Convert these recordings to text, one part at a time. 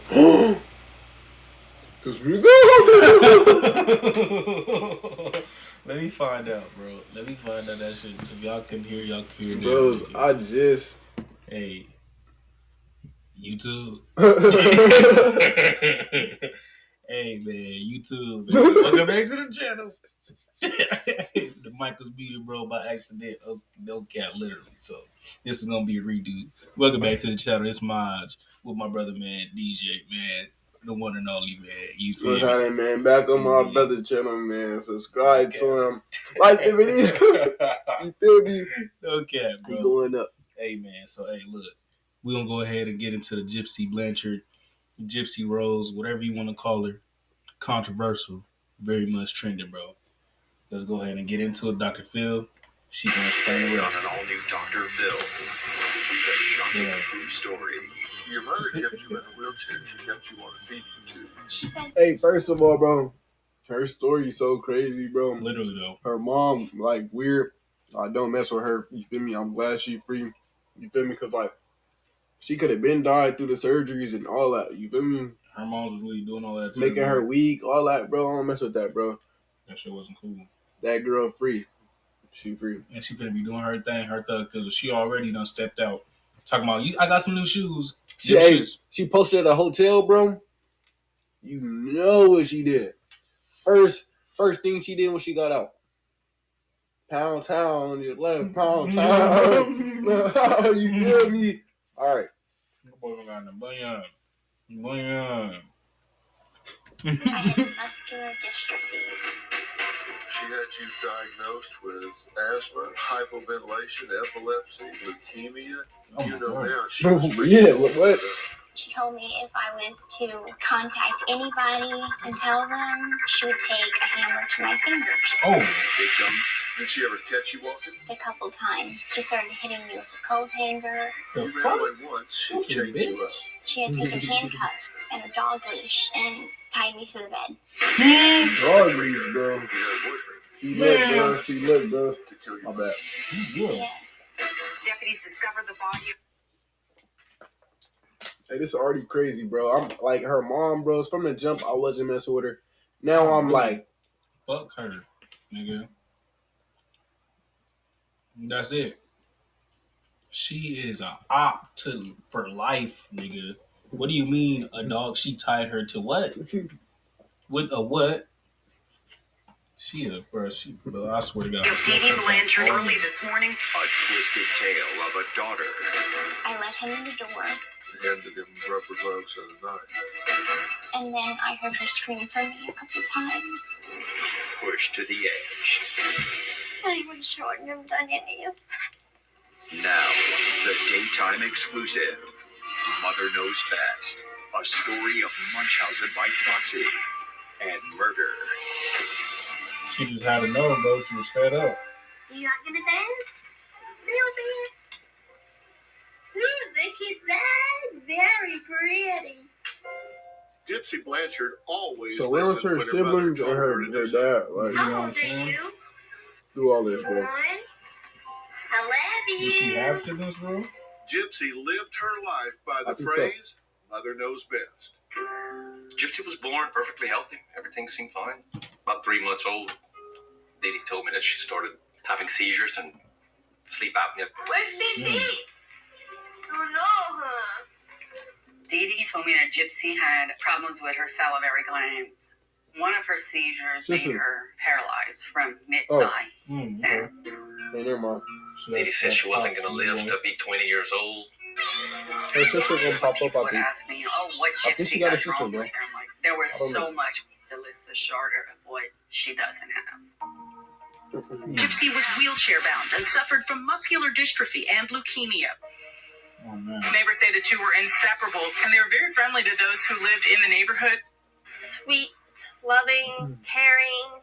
Cause we Let me find out, bro. Let me find out that shit. If y'all can hear, y'all can hear. Bros, I just. Hey, YouTube. Hey, man, YouTube. Man. Welcome back to the channel. The mic was muted, bro, by accident. Oh, no cap, literally. So this is gonna be a redo. Welcome back to the channel. It's MaJJ with my brother, man, DJ, man, the one and only, man. You feel What's me? happening, man? Back on my brother channel, man. Subscribe to him, like the video. You feel me? No cap, bro. He going up. Hey, man. So hey, look, we gonna go ahead and get into the Gypsy Blanchard, Gypsy Rose, whatever you want to call her. Controversial, very much trending, bro. Let's go ahead and get into it. Dr. Phil, she gonna explain the rest. On an all-new Dr. Phil. The shocking true story. Your mother kept you in a wheelchair. She kept you on a feeding tube. Hey, first of all, bro, her story is so crazy, bro. Literally, though. Her mom, like, weird. I don't mess with her. You feel me? I'm glad she free. You feel me? Because, like, she could have been died through the surgeries and all that. You feel me? Her mom was really doing all that too. Making her weak, all that, bro. I don't mess with that, bro. That shit wasn't cool. That girl free. She free. And she finna be doing her thing, her thug, because she already done stepped out. Talking about, I got some new shoes. She posted at a hotel, bro. You know what she did. First thing she did when she got out. Pound town, you left pound town. You feel me? All right. Muscular dystrophy. She had you diagnosed with asthma, hypoventilation, epilepsy, leukemia. You know now she was what? She told me if I was to contact anybody and tell them, she would take a hammer to my fingers. Oh. Victim. Did she ever catch you walking? A couple times. She started hitting me with a coat hanger. The you ran away once. She chained you up. She had taken handcuffs and a dog leash and tied me to the bed. Dog leash, bro. You had a boyfriend. She looked, bro. To kill you. My bad. Yes. Deputies discovered the body. Hey, this is already crazy, bro. I'm like her mom, bro. From the jump, I wasn't messing with her. Now I'm like, fuck her, nigga. That's it. She is a op for life, nigga. What do you mean a dog? She tied her to what? With a what? Bro, I swear to God. TV Blanchard early this morning. A twisted tale of a daughter. I let him in the door. Handed him rubber gloves and a knife. And then I heard her scream for me a couple times. Pushed to the edge. I shouldn't have done any of that. Now, the daytime exclusive. Mother Knows Best. A story of Munchausen by proxy and murder. She just had to know, bro. She was fed up. You not gonna dance? Real bad. Ooh, look at that. Very pretty. Gypsy Blanchard always. So where was her siblings and her dad? Like, you know what I'm saying? Do all this, bro. I love you. Did she have siblings, bro? Gypsy lived her life by the phrase, Mother Knows Best. Gypsy was born perfectly healthy. Everything seemed fine. About 3 months old, Didi told me that she started having seizures and sleep apnea. Where's Didi? Don't know her. Didi told me that Gypsy had problems with her salivary glands. One of her seizures made her paralyzed from mid-thigh down. Hey, never mind. Didi said she wasn't going to live to be 20 years old. Her sister gonna pop up, I think. Ask me, what Gypsy I think she got a sister, bro. Like, there was so much to list the shorter of what she doesn't have. Gypsy was wheelchair bound and suffered from muscular dystrophy and leukemia. Oh, man. Neighbors say the two were inseparable, and they were very friendly to those who lived in the neighborhood. Sweet, loving, caring,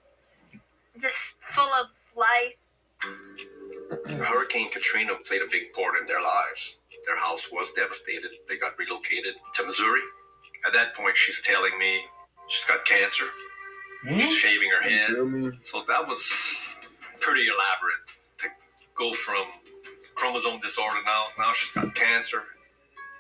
just full of life. Hurricane Katrina played a big part in their lives. Their house was devastated. They got relocated to Missouri. At that point, she's telling me she's got cancer. She's shaving her head. So that was pretty elaborate to go from chromosome disorder now she's got cancer.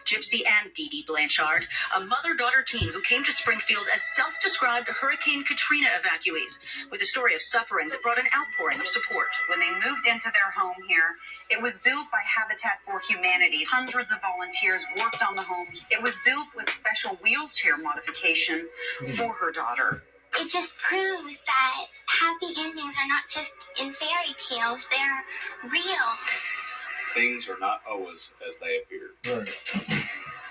Gypsy and Dee Dee Blanchard, a mother-daughter team who came to Springfield as self-described Hurricane Katrina evacuees, with a story of suffering that brought an outpouring of support. When they moved into their home here, it was built by Habitat for Humanity. Hundreds of volunteers worked on the home. It was built with special wheelchair modifications for her daughter. It just proves that happy endings are not just in fairy tales, they're real. Things are not always as they appear. Right.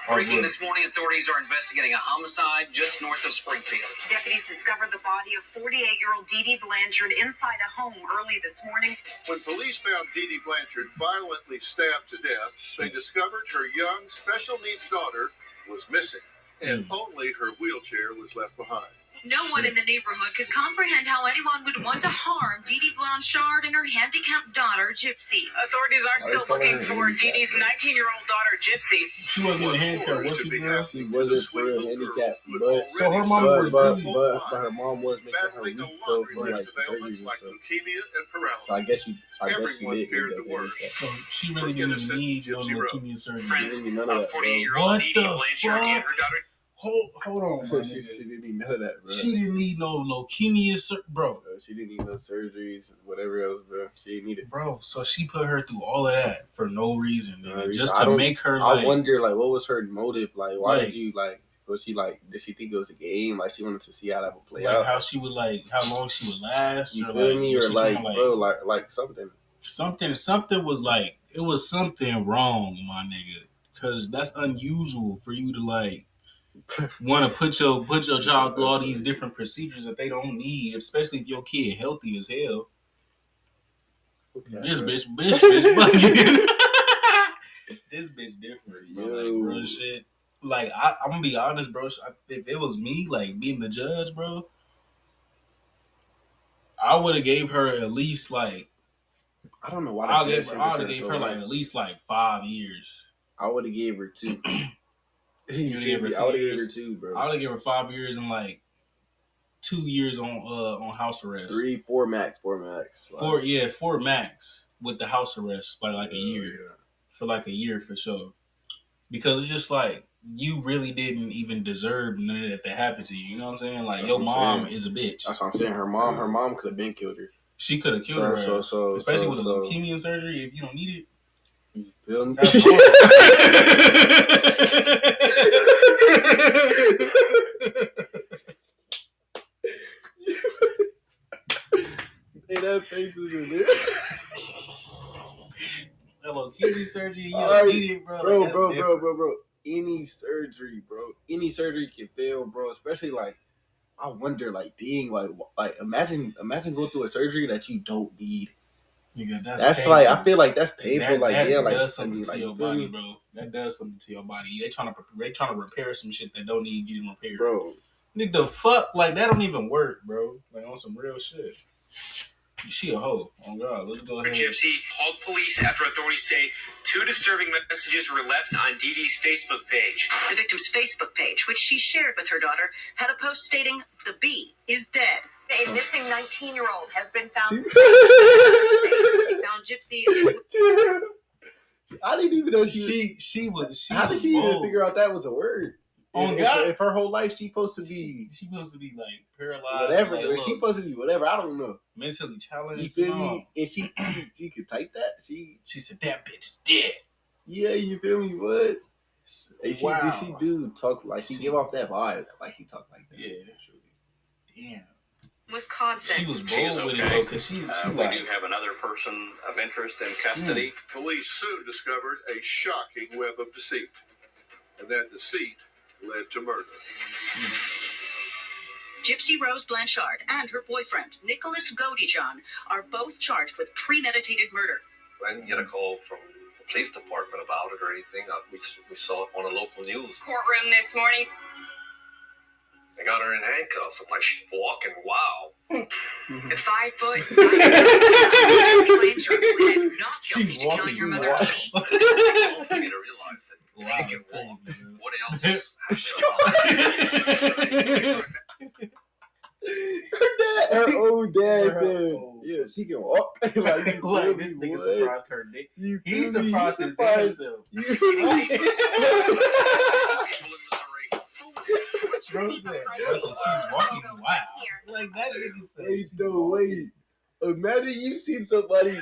Breaking this morning, authorities are investigating a homicide just north of Springfield. Deputies discovered the body of 48-year-old Dee Dee Blanchard inside a home early this morning. When police found Dee Dee Blanchard violently stabbed to death, they discovered her young special needs daughter was missing, and only her wheelchair was left behind. No one in the neighborhood could comprehend how anyone would want to harm Dee Dee Blanchard and her handicapped daughter, Gypsy. Authorities are still looking for Dee Dee's 19-year-old daughter, Gypsy. She wasn't even handicapped, was she, bro? She wasn't for real handicapped, but So her mom was really... but her mom was making her weak though for like surgery and stuff. Leukemia and paralysis. So I guess she Everyone did feared end up the worst. handicapped. So she really didn't even need no leukemia surgery. Friends, She didn't need none of that, bro. 48-year-old What Dee Dee the Blanchard and her daughter. Hold on, bro. She didn't need none of that, bro. She didn't need no leukemia bro. She didn't need no surgeries, whatever else, bro. She didn't need it. Bro, so she put her through all of that for no reason, nigga. Just I to don't- make her I like... wonder, like, what was her motive? Like, why Like- did you, like, was she, like, did she think it was a game? Like, she wanted to see how that would play like out. how she would like, how long she would last. You or feel like, me? was Or, she like, trying, bro, like something. Something was like, it was something wrong, my nigga. Because that's unusual for you to like want to put your child through all these different procedures that they don't need, especially if your kid healthy as hell. Okay, This bro. bitch bugging. This bitch different, bro. Like, Yo. real shit. Like, I'm gonna be honest, bro. If it was me, like, being the judge, bro, I would have gave her at least, like, I don't know why. I would have gave her, like, at least, like, 5 years. I would have gave her 2. You would've gave her 2 I would have gave her years? 2, bro. I would have given her 5 years and, like, 2 years on house arrest. 3, 4 max. 4 max with the house arrest by, like, a year. Yeah. For, like, a year for sure. Because it's just, like, you really didn't even deserve none of that to happen to you. You know what I'm saying? Like, That's your what I'm mom saying. is a bitch. That's what I'm saying. Her mom could have been killed her. She could have killed her ass. Especially with a so- leukemia surgery, if you don't need it. You feel me? That's Hey, that face is in there. That leukemia surgery, you Alright, don't need it, bro. Bro, Like, that's different. bro. Any surgery, can fail, bro. Especially like, I wonder, like, dang, like imagine going through a surgery that you don't need. Nigga, That's painful. like, I feel like that's painful. That yeah, like, does something to like, your you feel body, me? bro. That does something to your body. They trying to repair some shit that don't need getting repaired, Bro. Nigga, the fuck, like that don't even work, bro. Like on some real shit. She a hoe. Oh God, let's go ahead. Gypsy called police after authorities say 2 disturbing messages were left on Dee Dee's Facebook page. The victim's Facebook page, which she shared with her daughter, had a post stating, "The B is dead." A missing 19-year-old has been found. They found Gypsy. I didn't even know she was. How did she even figure out that was a word? On if, God, if her whole life she supposed to be she supposed to be like paralyzed, whatever. like, She supposed to be whatever. I don't know. Mentally challenged. You feel no. me? And she could type that. She said that bitch is dead. Yeah, you feel me? What? And she Wow. did she do talk like she give off that vibe like she talk like that? Yeah, damn. Wisconsin. She was She bold is with okay. it though, cause she We like do have another person of interest in custody. Police soon discovered a shocking web of deceit, and that deceit led to murder. Gypsy Rose Blanchard and her boyfriend, Nicholas Godijon, are both charged with premeditated murder. I didn't get a call from the police department about it or anything. We saw it on the local news. Courtroom this morning. They got her in handcuffs. I'm like, she's walking. Wow. The 5 foot, 9 Gypsy Blanchard pleaded not guilty She's to killing walking her mother. wild. Dee. For me to realize that if Wow, she can that's walk, crazy, man. what else is Her own dad Her said, own. Yeah, she can walk. Like, you Like feel this me? nigga What? surprised her dick. You He feel me? surprised his damn self. You feel me? Bro said she's walking wild. Like that nigga said. Wait, no, wait. Imagine you see somebody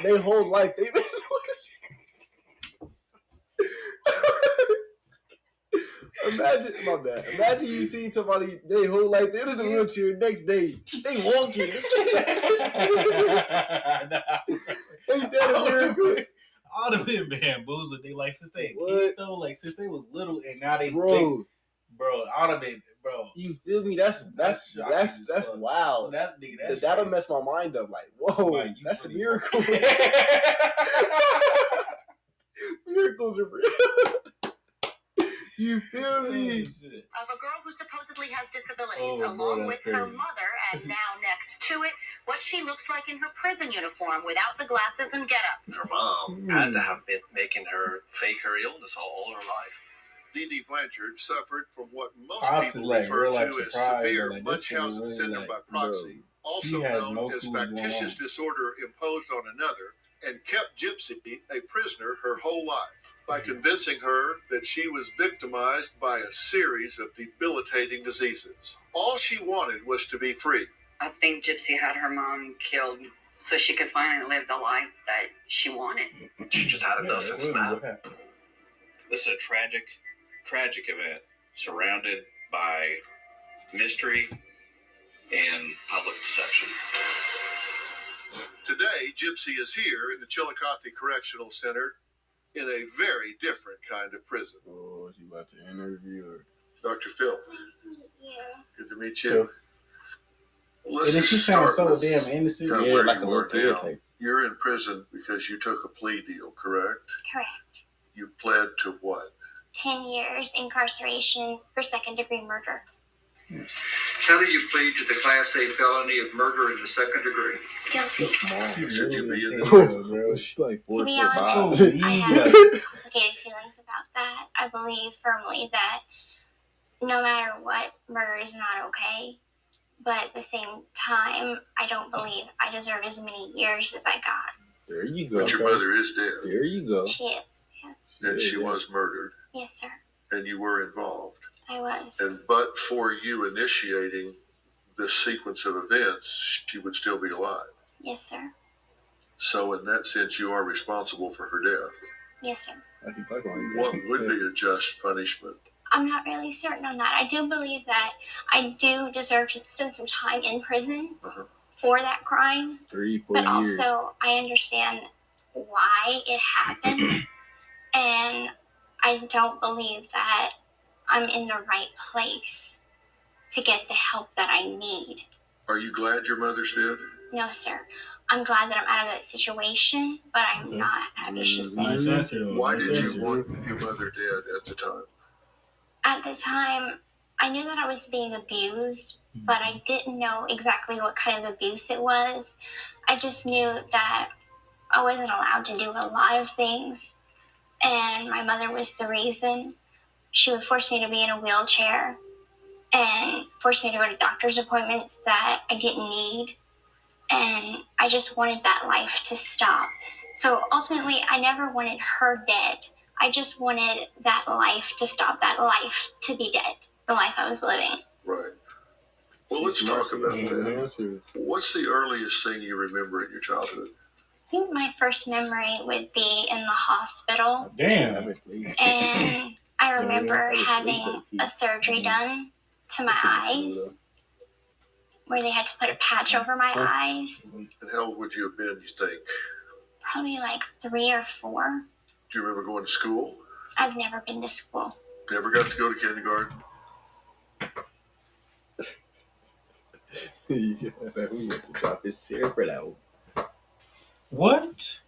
their whole life. They been Imagine, my bad. Imagine you see somebody their whole life. They're in the wheelchair. Next day, they walking. Ain't that a miracle? All the been bamboozled. They like since they a kid though. Like since they was little and now they bro. All the been bro. You feel me? That's wild. That'll mess my mind up. Like, whoa, like, that's really a miracle. Miracles are real. You feel me? Of a girl who supposedly has disabilities, along with her mother, and now next to it, what she looks like in her prison uniform without the glasses and getup. Her mom had to have been making her fake her illness all her life. Dee Blanchard suffered from what most Pops people like refer real to as severe Munchausen syndrome by proxy, also known as factitious disorder imposed on another, and kept Gypsy a prisoner her whole life by convincing her that she was victimized by a series of debilitating diseases. All she wanted was to be free. I think Gypsy had her mom killed so she could finally live the life that she wanted. She just had enough and snapped. This is a tragic event surrounded by mystery and public deception. Today, Gypsy is here in the Chillicothe Correctional Center in a very different kind of prison. Oh, she about to interview her. Dr. Phil. Nice to meet you. Good to meet you. And then she sounds so damn innocent. Yeah, like a little kid type. You're in prison because you took a plea deal, correct? Correct. You pled to what? 10 years incarceration for second-degree murder. How did you plead to the Class A felony of murder in the second degree? Guilty. Should you be in the bro? She's like 4 To be foot honest, high. I have complicated feelings about that. I believe firmly that no matter what, murder is not okay. But at the same time, I don't believe I deserve as many years as I got. There you go. But your mother is dead. There you go. She is, yes. And she was murdered. Yes, sir. And you were involved. I was. And but for you initiating this sequence of events, she would still be alive. Yes, sir. So in that sense, you are responsible for her death. Yes, sir. What would be a just punishment? I'm not really certain on that. I do believe that I do deserve to spend some time in prison for that crime. 3-4 years. But also, I understand why it happened. And I don't believe that I'm in the right place to get the help that I need. Are you glad your mother's dead? No, sir. I'm glad that I'm out of that situation, but I'm not happy she's dead. Why did you want your mother dead at the time? At the time, I knew that I was being abused, but I didn't know exactly what kind of abuse it was. I just knew that I wasn't allowed to do a lot of things, and my mother was the reason. She would force me to be in a wheelchair and force me to go to doctor's appointments that I didn't need, and I just wanted that life to stop. So ultimately, I never wanted her dead. I just wanted that life to stop, that life to be dead, the life I was living. Right. Well, let's talk about that. What's the earliest thing you remember in your childhood? I think my first memory would be in the hospital. Damn. And I remember having a surgery done to my eyes, where they had to put a patch over my eyes. And how old would you have been, you think? Probably like 3 or 4. Do you remember going to school? I've never been to school. Never got to go to kindergarten? Yeah, we went to drop his chair for that one. What?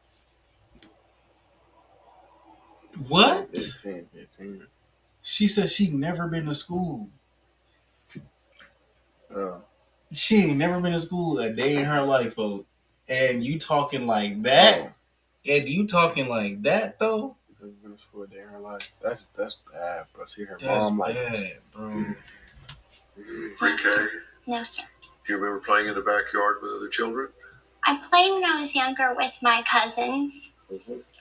What? 15. She said she never been to school. Oh. She ain't never been to school a day in her life, folks. And you talking like that? Oh. And you talking like that, though? Never been to school a day in her life. That's bad, bro. See her That's mom like bad, bro. Pre-K? No, sir. Do you remember playing in the backyard with other children? I played when I was younger with my cousins.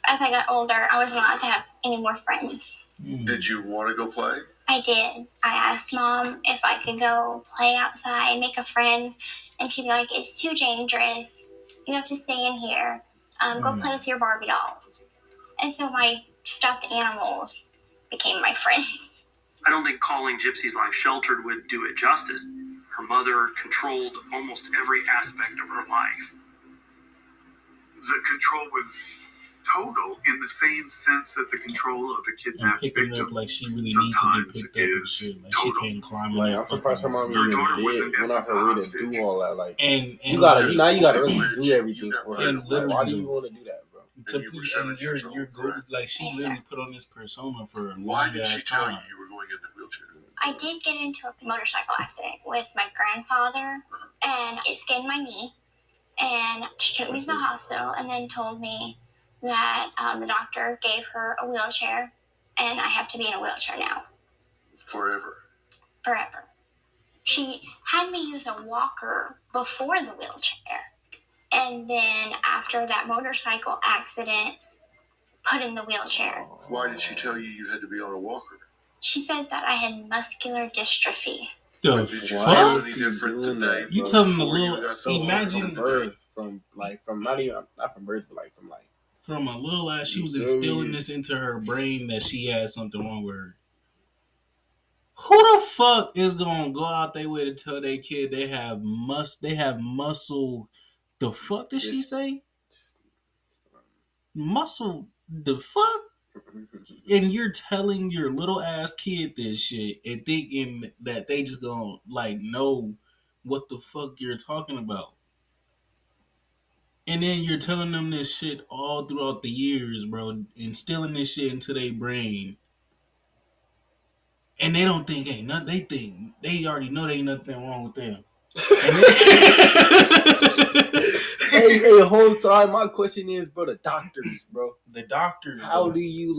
As I got older, I wasn't allowed to have any more friends. Did you want to go play? I did. I asked Mom if I could go play outside, make a friend, and she'd be like, "It's too dangerous. You have to stay in here. Go play with your Barbie dolls." And so my stuffed animals became my friends. I don't think calling Gypsy's life sheltered would do it justice. Her mother controlled almost every aspect of her life. The control was total in the same sense that the control of a kidnapped picking victim up like she really needs to get picked up and shit. Like she can't climb. Like I'm surprised her mom even did when I her way to do all that. Like and you gotta really do everything for her. Like, why do you want to do that, bro? And you're good. Like she literally put on this persona for a Why long did she ass tell time. you were going in the wheelchair? I did get into a motorcycle accident with my grandfather, and it skinned my knee. And she took me to the hospital and then told me that the doctor gave her a wheelchair, and I have to be in a wheelchair now. Forever. Forever. She had me use a walker before the wheelchair. And then after that motorcycle accident, put in the wheelchair. Why did she tell you had to be on a walker? She said that I had muscular dystrophy. The fuck? Today, you tell them a little. Imagine birth from not from birth, but like from a little ass. She was instilling this into her brain that she had something wrong with her. Who the fuck is gonna go out their way to tell their kid they have muscle? The fuck did she say? Muscle? The fuck? And you're telling your little ass kid this shit and thinking that they just gonna like know what the fuck you're talking about. And then you're telling them this shit all throughout the years, bro, instilling this shit into their brain. And they don't think ain't nothing. They think they already know there ain't nothing wrong with them. Hey, hold on. My question is, bro, the doctors, bro. The doctors. How do you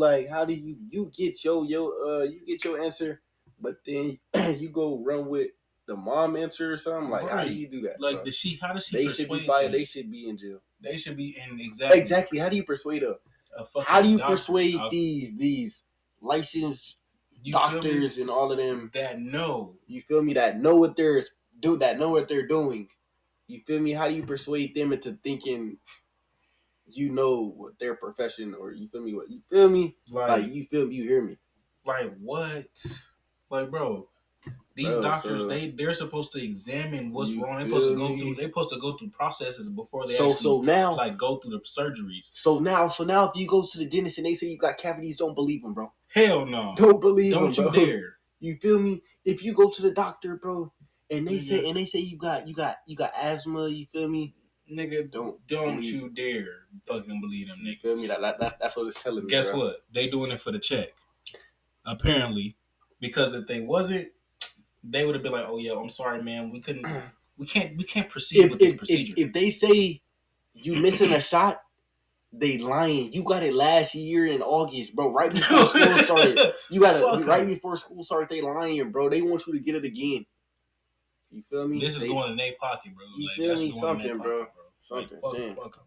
get your answer, but then you go run with the mom answer or something? Like, how do you do that? Like, bro? how does she They persuade should them? they should be in jail. They should be in exactly. How do you persuade them? How do you persuade these licensed doctors and all of them that know? You feel me? That know what they're doing. You feel me? How do you persuade them into thinking you know what their profession, or you feel me? What you feel me? Like you feel me? You hear me? Like what? Like, bro, these doctors they're supposed to examine what's wrong. They're supposed to go through processes before they actually go through the surgeries. So now if you go to the dentist and they say you got cavities, don't believe them, bro. Hell no. Don't believe them, bro. Don't you dare. You feel me? If you go to the doctor, bro, and they say you got asthma, you feel me? Nigga, don't you dare fucking believe them, nigga. Feel me? That's what it's telling me. Guess what? They doing it for the check. Apparently, because if they wasn't, they would have been like, "Oh yeah, I'm sorry, man. We can't proceed with this procedure." If they say you missing a shot, they lying. You got it last year in August, bro. Right before school started. You got it right before school started. They lying, bro. They want you to get it again. You feel me? This is going in their pocket, bro. You feel me? Something, bro. Something. Fuck them.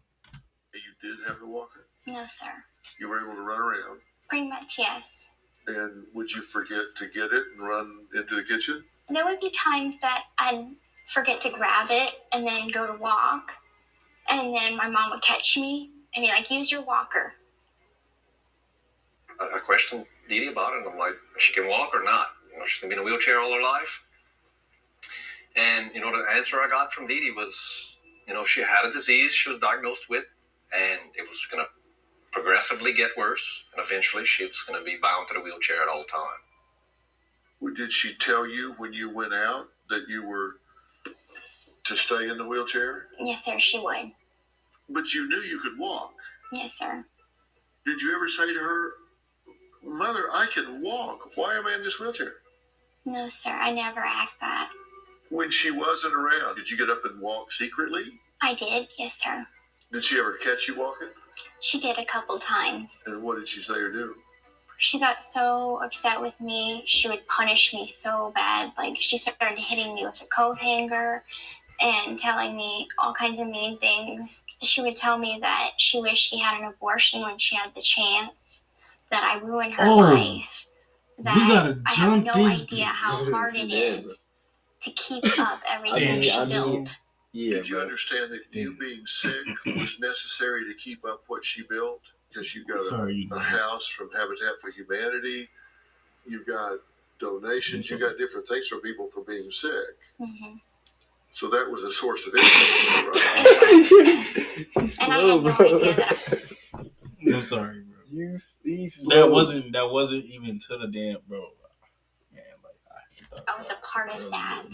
You did have the walker? No, sir. You were able to run around? Pretty much, yes. And would you forget to get it and run into the kitchen? There would be times that I'd forget to grab it and then go to walk. And then my mom would catch me and be like, use your walker. I questioned Dee Dee about it, and I'm like, she can walk or not? She's going to be in a wheelchair all her life? And, the answer I got from Dee Dee was, she had a disease she was diagnosed with, and it was going to progressively get worse, and eventually she was going to be bound to the wheelchair at all time. Well, did she tell you when you went out that you were to stay in the wheelchair? Yes, sir, she would. But you knew you could walk. Yes, sir. Did you ever say to her, Mother, I can walk. Why am I in this wheelchair? No, sir, I never asked that. When she wasn't around, did you get up and walk secretly? I did, yes, sir. Did she ever catch you walking? She did a couple times. And what did she say or do? She got so upset with me, she would punish me so bad. Like, she started hitting me with a coat hanger, and telling me all kinds of mean things. She would tell me that she wished she had an abortion when she had the chance, that I ruined her life, that I have no idea how hard it is to keep up everything she built. Did you understand that you being sick was necessary to keep up what she built? Because you got a house from Habitat for Humanity, you got donations, you got different things for people for being sick. Mm-hmm. So that was a source of income, right? And I had no idea that. I'm sorry, bro. That wasn't even to the damn, bro. Man, like I was a part of that.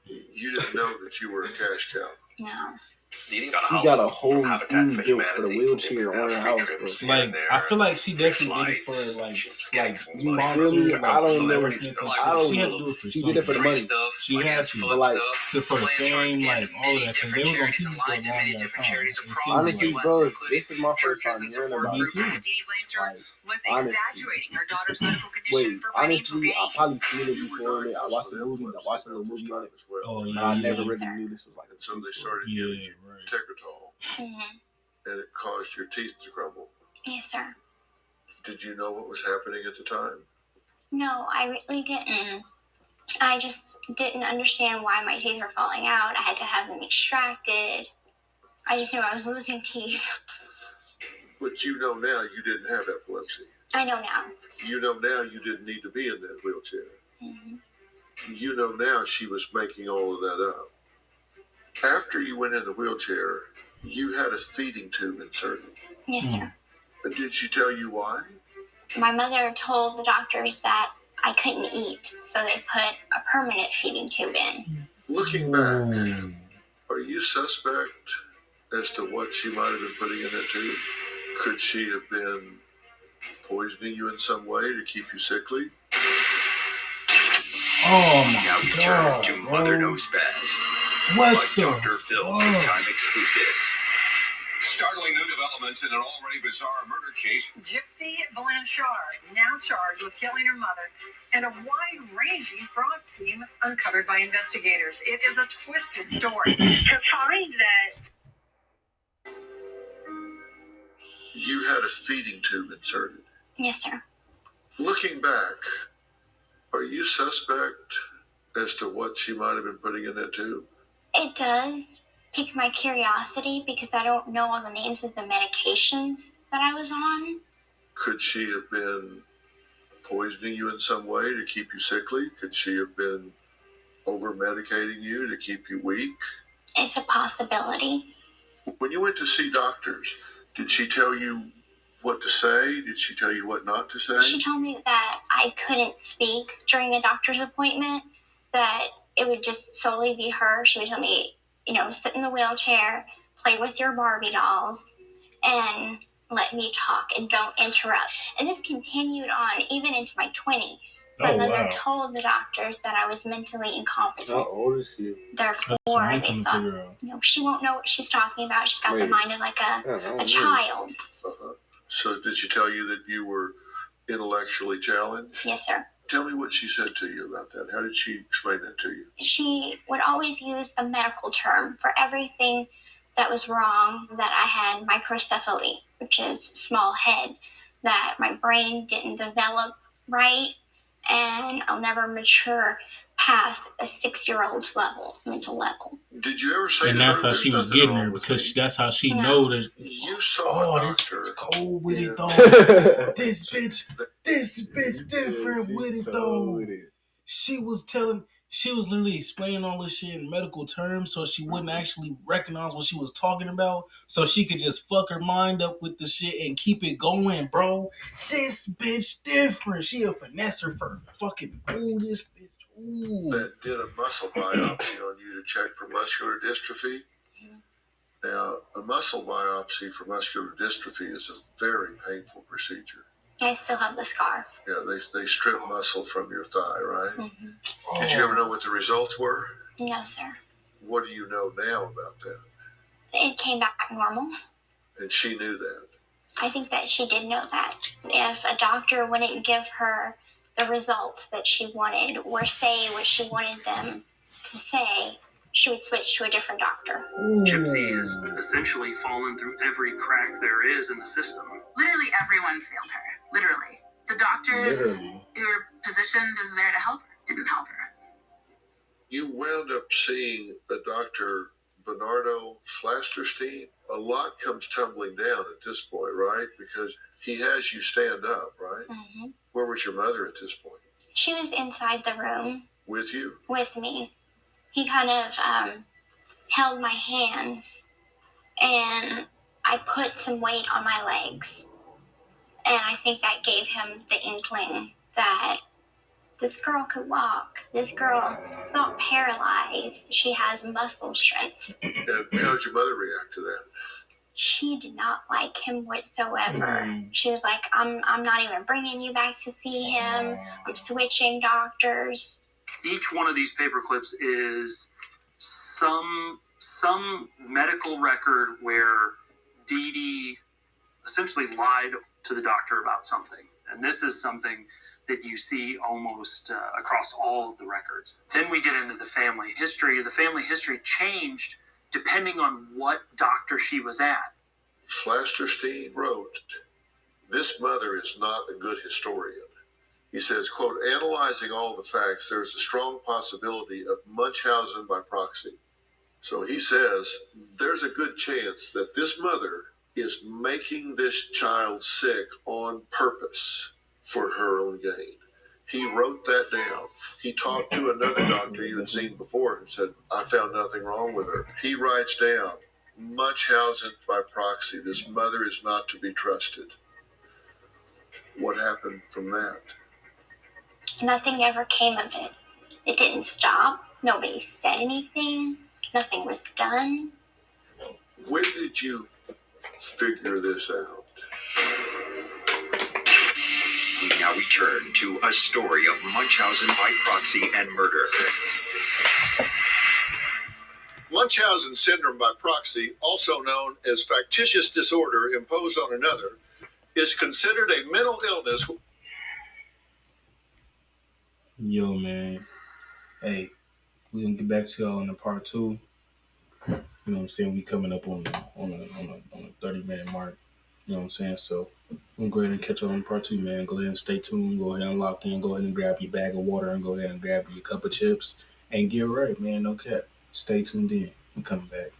You didn't know that you were a cash cow. No. She got a whole thing built for the wheelchair on her house, bro. Like, I feel like she definitely did it for like really, I don't know. She had to do it for she did it for the money. She had to, but like for the fame, like all of that, because they was on TV for a long time. Honestly, bro, this is my first time hearing about it. Was exaggerating her daughter's medical condition Wait, for honestly, I probably seen it before. I watched the movie. I watched a little movie on it. Oh yeah. But I never really knew this was like a so they started giving you Tegretol, and it caused your teeth to crumble. Yes, sir. Did you know what was happening at the time? No, I really didn't. I just didn't understand why my teeth were falling out. I had to have them extracted. I just knew I was losing teeth. But you know now you didn't have epilepsy. I know now. You know now you didn't need to be in that wheelchair. Mm-hmm. You know now she was making all of that up. After you went in the wheelchair, you had a feeding tube inserted. Yes, sir. But did she tell you why? My mother told the doctors that I couldn't eat, so they put a permanent feeding tube in. Looking back, are you suspect as to what she might have been putting in that tube? Could she have been poisoning you in some way to keep you sickly? Oh my now we God, turn to Mother Knows Best. What by the Dr. Phil, time exclusive. Startling new developments in an already bizarre murder case. Gypsy Blanchard, now charged with killing her mother, and a wide-ranging fraud scheme uncovered by investigators. It is a twisted story. To find that. You had a feeding tube inserted. Yes, sir. Looking back, are you suspect as to what she might have been putting in that tube? It does pique my curiosity because I don't know all the names of the medications that I was on. Could she have been poisoning you in some way to keep you sickly? Could she have been over-medicating you to keep you weak? It's a possibility. When you went to see doctors, did she tell you what to say? Did she tell you what not to say? She told me that I couldn't speak during a doctor's appointment, that it would just solely be her. She would tell me, sit in the wheelchair, play with your Barbie dolls, and let me talk and don't interrupt. And this continued on even into my 20s. My mother told the doctors that I was mentally incompetent. How old is she? Therefore, they thought, she won't know what she's talking about. She's got the mind of like a child. Uh-huh. So did she tell you that you were intellectually challenged? Yes, sir. Tell me what she said to you about that. How did she explain that to you? She would always use the medical term for everything that was wrong, that I had microcephaly, which is small head, that my brain didn't develop right, and I'll never mature past a 6-year-old's mental level. Did you ever say and that's how she was getting her, because that's how she know that. You saw a doctor. This bitch cold with it though. this bitch different with it though. She was literally explaining all this shit in medical terms, so she wouldn't actually recognize what she was talking about, so she could just fuck her mind up with the shit and keep it going, bro. This bitch different. She a finesser for fucking this bitch. Ooh. That did a muscle biopsy on you to check for muscular dystrophy. Now, a muscle biopsy for muscular dystrophy is a very painful procedure. I still have the scar. Yeah, they strip muscle from your thigh, right? Mm-hmm. Did you ever know what the results were? No, sir. What do you know now about that? It came back normal. And she knew that? I think that she did know that. If a doctor wouldn't give her the results that she wanted or say what she wanted them to say, she would switch to a different doctor. Gypsy has essentially fallen through every crack there is in the system. Literally everyone failed her. Literally. The doctors who were positioned as there to help her didn't help her. You wound up seeing the Dr. Bernardo Flasterstein. A lot comes tumbling down at this point, right? Because he has you stand up, right? Mm-hmm. Where was your mother at this point? She was inside the room. With you? With me. He kind of held my hands, and I put some weight on my legs. And I think that gave him the inkling that this girl could walk. This girl is not paralyzed. She has muscle strength. And how did your mother react to that? She did not like him whatsoever. She was like, I'm not even bringing you back to see him. I'm switching doctors. Each one of these paper clips is some medical record where Dee Dee essentially lied to the doctor about something. And this is something that you see almost across all of the records. Then we get into the family history. The family history changed depending on what doctor she was at. Flasterstein wrote, "This mother is not a good historian." He says, quote, "Analyzing all the facts, there's a strong possibility of Munchausen by proxy." So he says, there's a good chance that this mother is making this child sick on purpose for her own gain. He wrote that down. He talked to another doctor you had seen before who said, I found nothing wrong with her. He writes down, Munchausen by proxy. This mother is not to be trusted. What happened from that? Nothing ever came of it. It didn't stop. Nobody said anything. Nothing was done. When did you figure this out? We now return to a story of Munchausen by proxy and murder. Munchausen syndrome by proxy, also known as factitious disorder imposed on another, is considered a mental illness. Yo, man. Hey, we're gonna get back to y'all in the part 2. You know what I'm saying? We coming up on a 30-minute mark. You know what I'm saying? So we're gonna go ahead and catch up on part 2, man. Go ahead and stay tuned. Go ahead and lock in. Go ahead and grab your bag of water and go ahead and grab your cup of chips and get ready, man. No cap. Stay tuned in. I'm coming back.